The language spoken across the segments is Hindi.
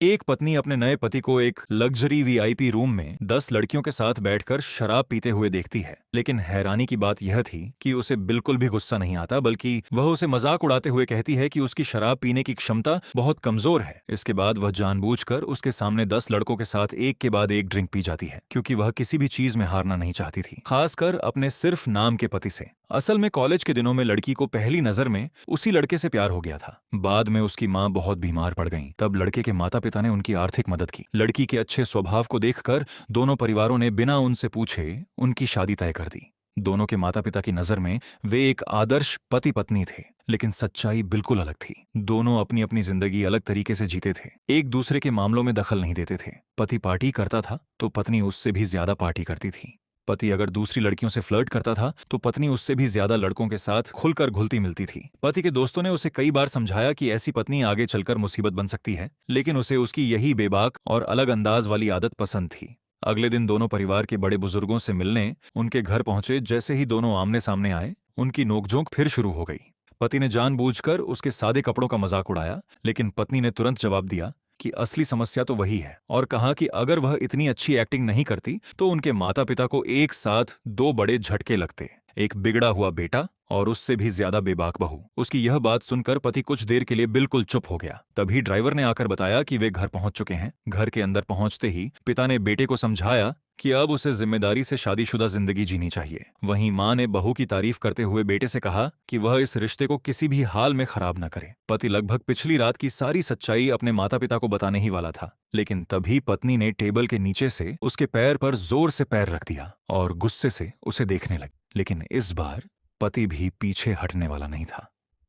एक पत्नी अपने नए पति को एक लग्जरी वीआईपी रूम में 10 लड़कियों के साथ बैठकर शराब पीते हुए देखती है। लेकिन हैरानी की बात यह थी कि उसे बिल्कुल भी गुस्सा नहीं आता, बल्कि वह उसे मजाक उड़ाते हुए कहती है कि उसकी शराब पीने की क्षमता बहुत कमजोर है। इसके बाद वह जानबूझकर उसके सामने 10 लड़कों के साथ एक के बाद एक ड्रिंक पी जाती है, क्योंकि वह किसी भी चीज में हारना नहीं चाहती थी, खासकर अपने सिर्फ नाम के पति से। असल में कॉलेज के दिनों में लड़की को पहली नजर में उसी लड़के से प्यार हो गया था। बाद में उसकी माँ बहुत बीमार पड़ गईं। तब लड़के के माता पिता ने उनकी आर्थिक मदद की। लड़की के अच्छे स्वभाव को देखकर दोनों परिवारों ने बिना उनसे पूछे उनकी शादी तय कर दी। दोनों के माता पिता की नजर में वे एक आदर्श पति पत्नी थे, लेकिन सच्चाई बिल्कुल अलग थी। दोनों अपनी अपनी जिंदगी अलग तरीके से जीते थे, एक दूसरे के मामलों में दखल नहीं देते थे। पति पार्टी करता था तो पत्नी उससे भी ज्यादा पार्टी करती थी। पति अगर दूसरी लड़कियों से फ्लर्ट करता था तो पत्नी उससे भी ज्यादा लड़कों के साथ खुलकर घुलती मिलती थी। पति के दोस्तों ने उसे कई बार समझाया कि ऐसी पत्नी आगे चलकर मुसीबत बन सकती है, लेकिन उसे उसकी यही बेबाक और अलग अंदाज वाली आदत पसंद थी। अगले दिन दोनों परिवार के बड़े बुजुर्गों से मिलने उनके घर पहुंचे। जैसे ही दोनों आमने सामने आए, उनकी नोकझोंक फिर शुरू हो गई। पति ने जानबूझकर उसके सादे कपड़ों का मजाक उड़ाया, लेकिन पत्नी ने तुरंत जवाब दिया कि असली समस्या तो वही है, और कहा कि अगर वह इतनी अच्छी एक्टिंग नहीं करती तो उनके माता पिता को एक साथ 2 बड़े झटके लगते, एक बिगड़ा हुआ बेटा और उससे भी ज्यादा बेबाक बहू। उसकी यह बात सुनकर पति कुछ देर के लिए बिल्कुल चुप हो गया। तभी ड्राइवर ने आकर बताया कि वे घर पहुंच चुके हैं। घर के अंदर पहुंचते ही पिता ने बेटे को समझाया कि अब उसे जिम्मेदारी से शादीशुदा जिंदगी जीनी चाहिए। वहीं मां ने बहू की तारीफ करते हुए बेटे से कहा कि वह इस रिश्ते को किसी भी हाल में खराब न करे। पति लगभग पिछली रात की सारी सच्चाई अपने माता पिता को बताने ही वाला था, लेकिन तभी पत्नी ने टेबल के नीचे से उसके पैर पर जोर से पैर रख दिया और गुस्से से उसे देखने लगी। लेकिन इस बार पति भी पीछे हटने वाला नहीं था।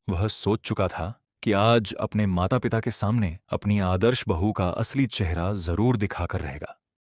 वह सोच चुका था कि आज अपने माता पिता के सामने अपनी आदर्श बहू का असली चेहरा जरूर दिखाकर रहेगा।